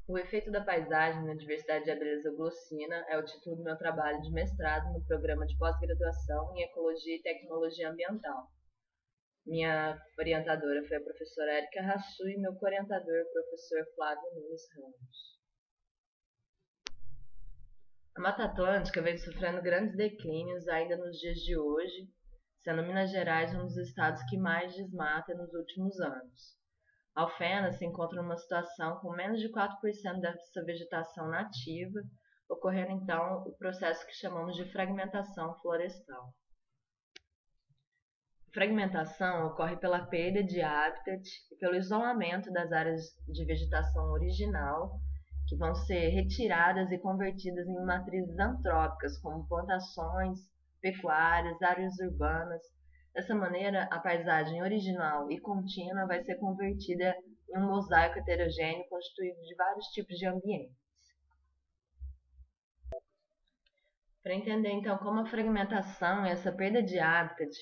O efeito da paisagem na diversidade de abelhas euglossina é o título do meu trabalho de mestrado no programa de pós-graduação em Ecologia e Tecnologia Ambiental. Minha orientadora foi a professora Érica Rassu e meu co-orientador, o professor Flávio Nunes Ramos. A Mata Atlântica vem sofrendo grandes declínios ainda nos dias de hoje, sendo Minas Gerais um dos estados que mais desmata nos últimos anos. Alfenas se encontra numa situação com menos de 4% dessa vegetação nativa, ocorrendo então o processo que chamamos de fragmentação florestal. A fragmentação ocorre pela perda de hábitat e pelo isolamento das áreas de vegetação original, que vão ser retiradas e convertidas em matrizes antrópicas, como plantações, pecuárias, áreas urbanas. Dessa maneira, a paisagem original e contínua vai ser convertida em um mosaico heterogêneo constituído de vários tipos de ambientes. Para entender então como a fragmentação e essa perda de hábitat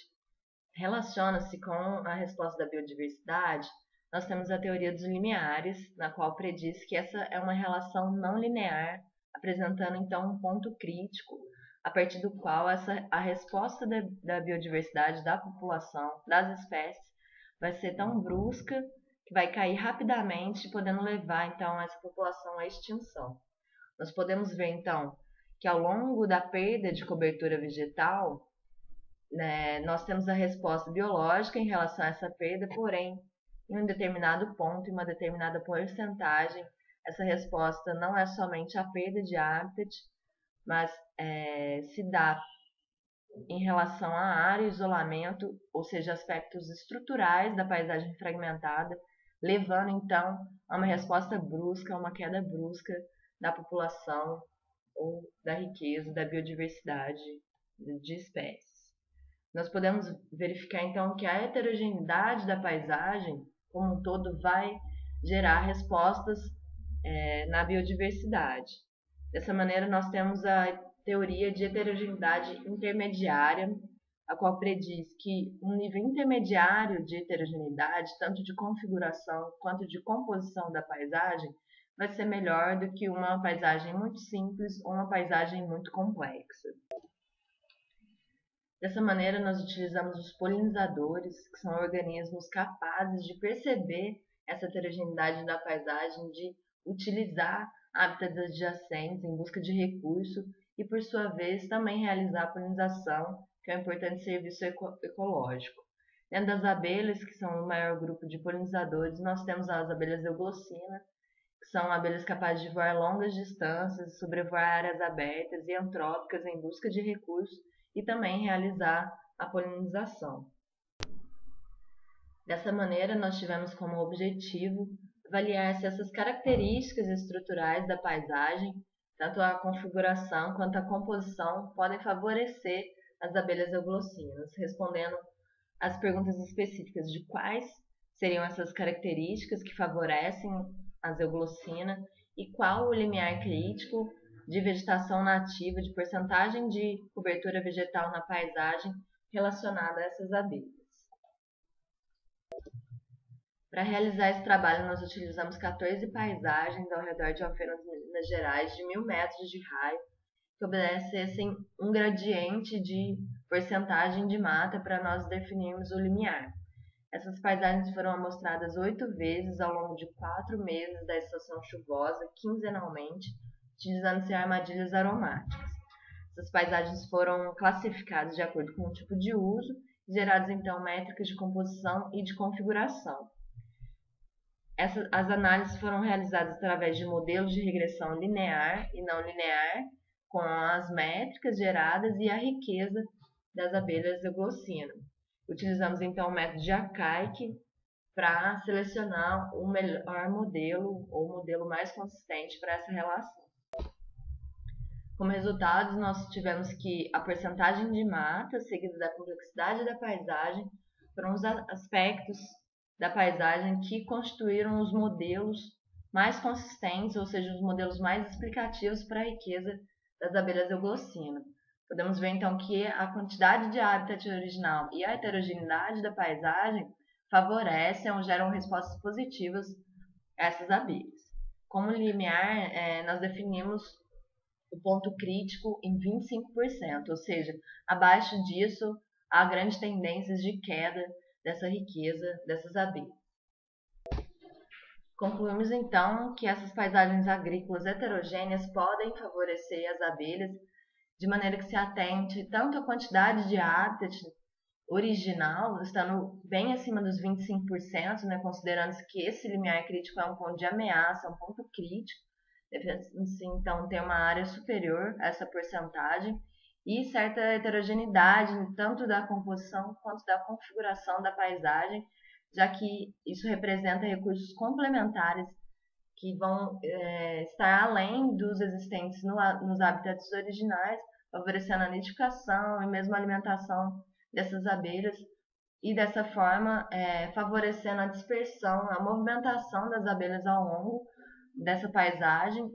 relaciona-se com a resposta da biodiversidade, nós temos a teoria dos limiares, na qual prediz que essa é uma relação não linear, apresentando então um ponto crítico, a partir do qual a resposta da biodiversidade, da população, das espécies, vai ser tão brusca que vai cair rapidamente, podendo levar então essa população à extinção. Nós podemos ver então que ao longo da perda de cobertura vegetal, nós temos a resposta biológica em relação a essa perda, porém, em um determinado ponto, em uma determinada porcentagem, essa resposta não é somente a perda de hábitat, mas se dá em relação à área, isolamento, ou seja, aspectos estruturais da paisagem fragmentada, levando então a uma resposta brusca, a uma queda brusca da população ou da riqueza, da biodiversidade de espécies. Nós podemos verificar então que a heterogeneidade da paisagem como um todo vai gerar respostas na biodiversidade. Dessa maneira, nós temos a teoria de heterogeneidade intermediária, a qual prediz que um nível intermediário de heterogeneidade, tanto de configuração quanto de composição da paisagem, vai ser melhor do que uma paisagem muito simples ou uma paisagem muito complexa. Dessa maneira, nós utilizamos os polinizadores, que são organismos capazes de perceber essa heterogeneidade da paisagem, de utilizar hábitats adjacentes em busca de recurso e, por sua vez, também realizar a polinização, que é um importante serviço ecológico. Dentro das abelhas, que são o maior grupo de polinizadores, nós temos as abelhas euglossina, que são abelhas capazes de voar longas distâncias, sobrevoar áreas abertas e antrópicas em busca de recursos e também realizar a polinização. Dessa maneira, nós tivemos como objetivo avaliar se essas características estruturais da paisagem, tanto a configuração quanto a composição, podem favorecer as abelhas euglossinas, respondendo às perguntas específicas de quais seriam essas características que favorecem as euglossinas e qual o limiar crítico de vegetação nativa, de porcentagem de cobertura vegetal na paisagem relacionada a essas abelhas. Para realizar esse trabalho, nós utilizamos 14 paisagens ao redor de Alfenas, Minas Gerais, de 1.000 metros de raio, que obedecessem um gradiente de porcentagem de mata para nós definirmos o limiar. Essas paisagens foram amostradas 8 vezes ao longo de 4 meses da estação chuvosa, quinzenalmente, utilizando-se armadilhas aromáticas. Essas paisagens foram classificadas de acordo com o tipo de uso, geradas então métricas de composição e de configuração. As análises foram realizadas através de modelos de regressão linear e não linear, com as métricas geradas e a riqueza das abelhas euglossina. Utilizamos então o método de Acaic para selecionar o melhor modelo ou o modelo mais consistente para essa relação. Como resultado, nós tivemos que a porcentagem de mata, seguida da complexidade da paisagem, foram os aspectos da paisagem que constituíram os modelos mais consistentes, ou seja, os modelos mais explicativos para a riqueza das abelhas euglossina. Podemos ver então que a quantidade de hábitat original e a heterogeneidade da paisagem favorecem ou geram respostas positivas a essas abelhas. Como limiar, nós definimos o ponto crítico em 25%, ou seja, abaixo disso há grandes tendências de queda dessa riqueza dessas abelhas. Concluímos então que essas paisagens agrícolas heterogêneas podem favorecer as abelhas de maneira que se atente tanto à quantidade de habitat original, estando bem acima dos 25%, né, considerando que esse limiar crítico é um ponto de ameaça, um ponto crítico, deve-se então ter uma área superior a essa porcentagem, e certa heterogeneidade, tanto da composição quanto da configuração da paisagem, já que isso representa recursos complementares que vão estar além dos existentes nos habitats originais, favorecendo a nidificação e mesmo a alimentação dessas abelhas e dessa forma favorecendo a dispersão, a movimentação das abelhas ao longo dessa paisagem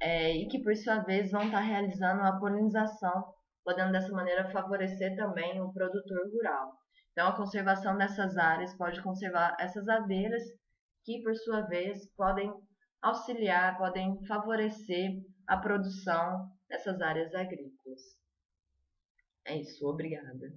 e que por sua vez vão estar realizando a polinização, podendo dessa maneira favorecer também o produtor rural. Então a conservação dessas áreas pode conservar essas abelhas que por sua vez podem auxiliar, podem favorecer a produção dessas áreas agrícolas. É isso, obrigada.